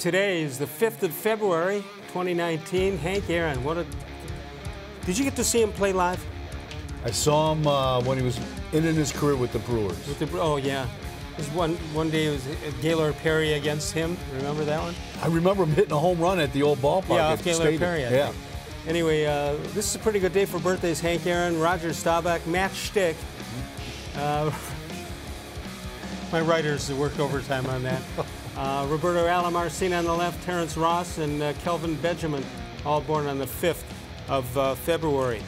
Today is the 5th of February, 2019. Hank Aaron, did you get to see him play live? I saw him when he was ending his career with the Brewers. Oh, yeah. It was one day it was Gaylord Perry against him. Remember that one? I remember him hitting a home run at the old ballpark. Yeah, off Gaylord Perry, I think. Anyway, this is a pretty good day for birthdays. Hank Aaron, Roger Staubach, Matt Stick. My writers worked overtime on that. Roberto Alamarcina on the left, Terrence Ross, and Kelvin Benjamin, all born on the 5th of February.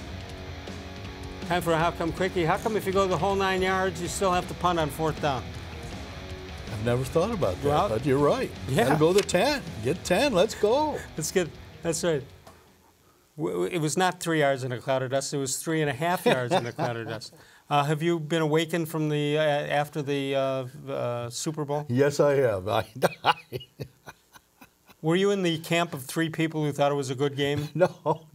Time for a How Come Quickie. How come if you go the whole 9 yards, you still have to punt on 4th down? I've never thought about that, well, but you're right. Yeah. Gotta go to 10. Get 10, let's go. That's good. That's right. It was not 3 yards in a cloud of dust. It was 3.5 yards in a cloud of dust. Have you been awakened from the after the Super Bowl? Yes, I have. Were you in the camp of 3 people who thought it was a good game? No.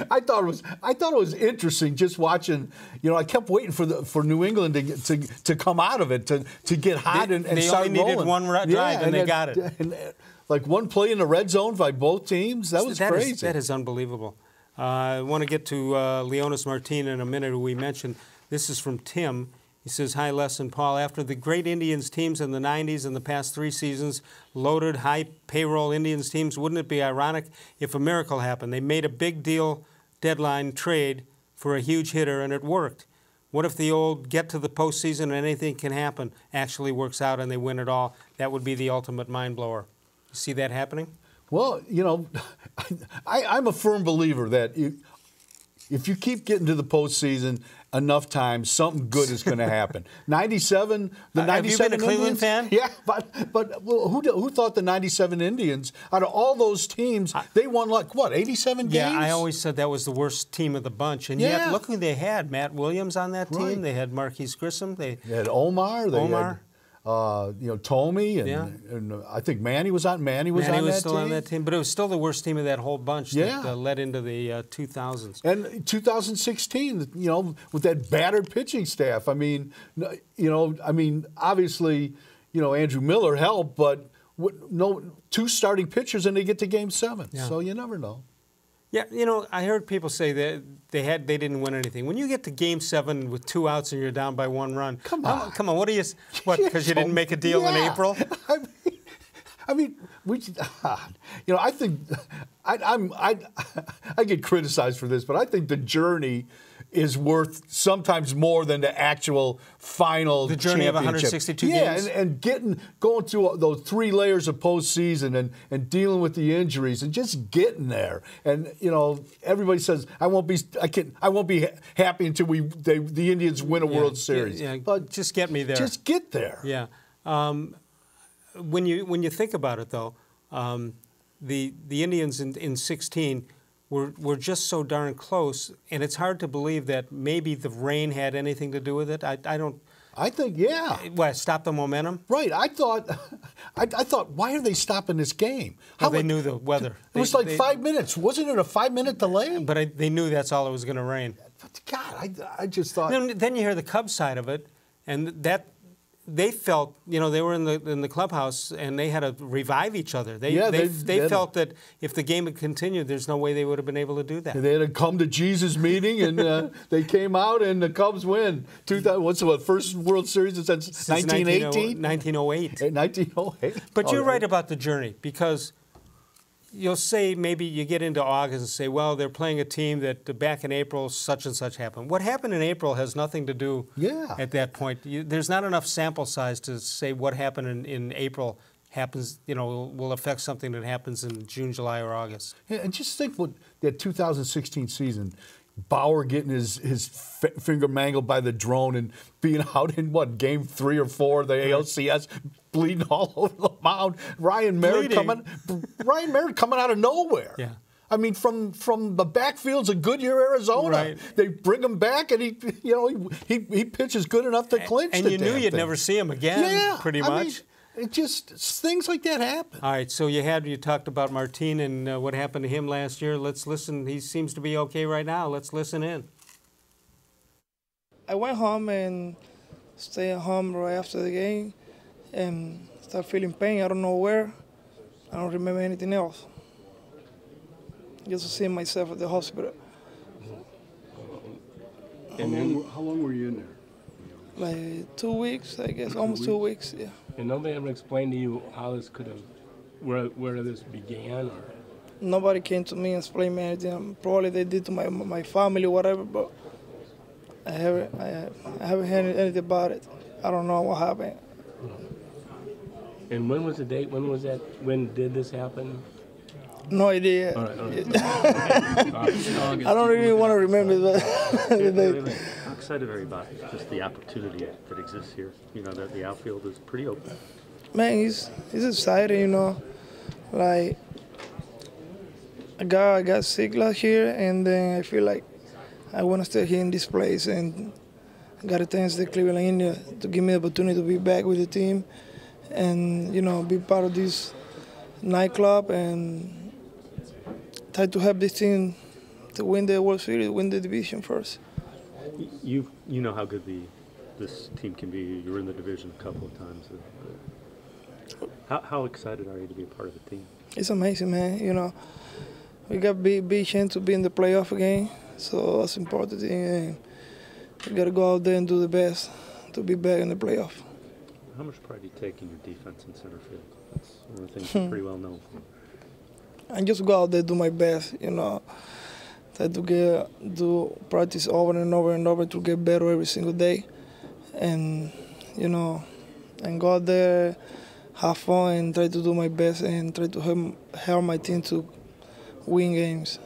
I thought it was interesting just watching. You know, I kept waiting for New England to come out of it to get hot and start rolling. They only needed one drive and they got it. Like one play in the red zone by both teams. That was crazy. That is unbelievable. I want to get to Leonys Martin in a minute, who we mentioned. This is from Tim. He says, hi, Les and Paul. After the great Indians teams in the 90s and the past 3 seasons, loaded, high payroll Indians teams, wouldn't it be ironic if a miracle happened? They made a big deal deadline trade for a huge hitter, and it worked. What if the old get to the postseason and anything can happen actually works out and they win it all? That would be the ultimate mind blower. You see that happening? Well, you know, I'm a firm believer that if you keep getting to the postseason enough times, something good is going to happen. 97, the 97 Have you been a Cleveland Indians, fan? Yeah, but well, who thought the 97 Indians, out of all those teams, they won like, what, 87 games? Yeah, I always said that was the worst team of the bunch. And yet, look who they had. Matt Williams on that team. Right. They had Marquise Grissom. They had Omar. They had, you know, Tomey, and I think Manny was on. Manny was still on that team, but it was still the worst team of that whole bunch that led into the 2000s. And 2016, you know, with that battered pitching staff. I mean, obviously, you know, Andrew Miller helped, but no 2 starting pitchers and they get to Game 7. Yeah. So you never know. Yeah, you know, I heard people say that they didn't win anything. When you get to Game 7 with 2 outs and you're down by 1 run, come on, what are you? What? Because you didn't make a deal in April? I mean, you know, I think I get criticized for this, but I think the journey is worth sometimes more than the actual final championship. The journey of 162 games? Yeah, and going through those 3 layers of postseason and dealing with the injuries and just getting there. And, you know, everybody says, I won't be happy until the Indians win a World Series. Yeah, but just get me there. Just get there. Yeah. When you think about it, though, the Indians in 16 were just so darn close, and it's hard to believe that maybe the rain had anything to do with it. I don't. I think, yeah. What, stop the momentum? Right. I thought, why are they stopping this game? How they knew the weather. It was like 5 minutes. Wasn't it a 5-minute delay? But they knew that's all it was going to rain. God, I just thought. Then you hear the Cubs side of it, and that. They felt, you know, they were in the clubhouse and they had to revive each other. They felt that if the game had continued, there's no way they would have been able to do that. They had a come to Jesus meeting, and they came out, and the Cubs win. What's the first World Series since 1918? 1908. 1908. But you're right about the journey, because you'll say, maybe you get into August and say, well, they're playing a team that back in April such and such happened. What happened in April has nothing to do at that point. There's not enough sample size to say what happened in April happens, you know, will affect something that happens in June, July, or August. Yeah, and just think what that 2016 season, Bauer getting his finger mangled by the drone and being out in, what, Game 3 or 4 of the ALCS, bleeding all over the mound. Ryan Merritt coming out of nowhere. Yeah. I mean, from the backfields of Goodyear, Arizona, right. They bring him back, and he pitches good enough to clinch. And you knew you'd never see him again, pretty much. I mean, it just, things like that happen. All right, so you talked about Martin and what happened to him last year. Let's listen. He seems to be okay right now. Let's listen in. I went home and stayed at home right after the game and started feeling pain. I don't know where. I don't remember anything else. Just seeing myself at the hospital. How long were you in there? Like 2 weeks, I guess, almost 2 weeks, yeah. And nobody ever explained to you how this could have, where this began, or? Nobody came to me and explained me anything. Probably they did to my family, whatever, but I haven't heard anything about it. I don't know what happened. And when was the date? When was that? When did this happen? No idea. All right. I don't even want to remember the date. How excited are you about just the opportunity that exists here? You know, that the outfield is pretty open. Man, it's exciting, you know. Like, I got sick last year, and then I feel like I want to stay here in this place, and I got to thank the Cleveland Indians to give me the opportunity to be back with the team and, you know, be part of this nightclub and try to help this team to win the World Series, win the division first. You know how good this team can be. You were in the division a couple of times. How excited are you to be a part of the team? It's amazing, man. You know, we got big chance to be in the playoff again, so that's important. And we got to go out there and do the best to be back in the playoff. How much pride do you take in your defense in center field? That's one of the things you're pretty well known for. I just go out there, do my best, you know, try to do practice over and over and over to get better every single day, and, you know, and go out there, have fun, and try to do my best and try to help my team to win games.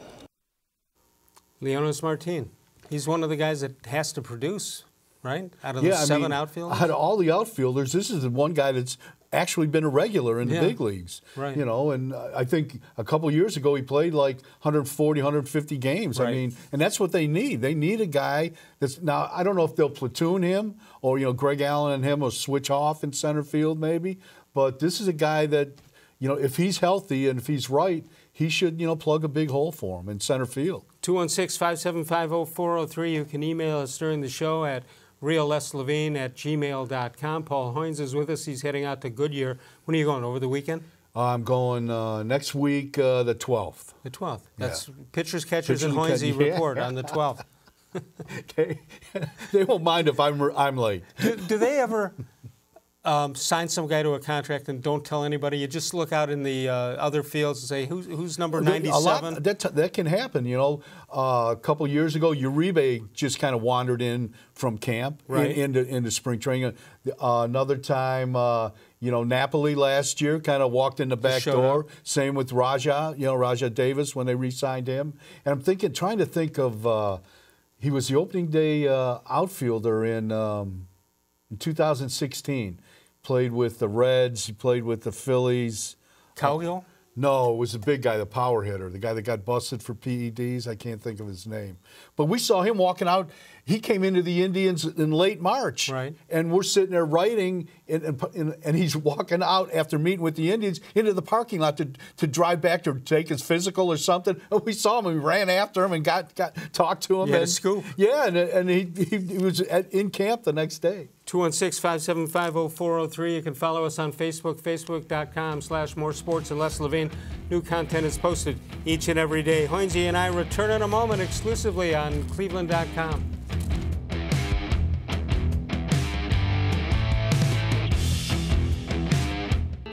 Leonys Martin, he's one of the guys that has to produce, right? Out of the seven outfielders? Out of all the outfielders, this is the one guy that's actually been a regular in the big leagues. Right. You know, and I think a couple years ago he played like 140, 150 games. Right. I mean, and that's what they need. They need a guy that's, now I don't know if they'll platoon him or, you know, Greg Allen and him will switch off in center field maybe, but this is a guy that, you know, if he's healthy and if he's right, he should, you know, plug a big hole for him in center field. 216-575-0403. You can email us during the show at reallesslevine@gmail.com. Paul Hoynes is with us. He's heading out to Goodyear. When are you going, over the weekend? I'm going next week, the 12th. The 12th. That's Yeah. pitchers, catchers, and Pitchers Hoynesy and catch- report on the 12th. They won't mind if I'm late. Do they ever sign some guy to a contract and don't tell anybody? You just look out in the other fields and say, who's number 97? That can happen, you know. A couple years ago, Uribe just kind of wandered in from camp into spring training. Another time, you know, Napoli last year kind of walked in the back door. Same with Raja, you know, Raja Davis when they re-signed him. And I'm trying to think of, he was the opening day outfielder in 2016. Played with the Reds. He played with the Phillies. Cowgill? No, it was the big guy, the power hitter, the guy that got busted for PEDs. I can't think of his name. But we saw him walking out. He came into the Indians in late March. Right. And we're sitting there writing, and he's walking out after meeting with the Indians into the parking lot to drive back to take his physical or something. And we saw him, and we ran after him and got talked to him. You had a scoop. Yeah, and he was in camp the next day. 216-575-0403. You can follow us on Facebook, facebook.com/More Sports and Less Levine. New content is posted each and every day. Hoynesy and I return in a moment exclusively on cleveland.com.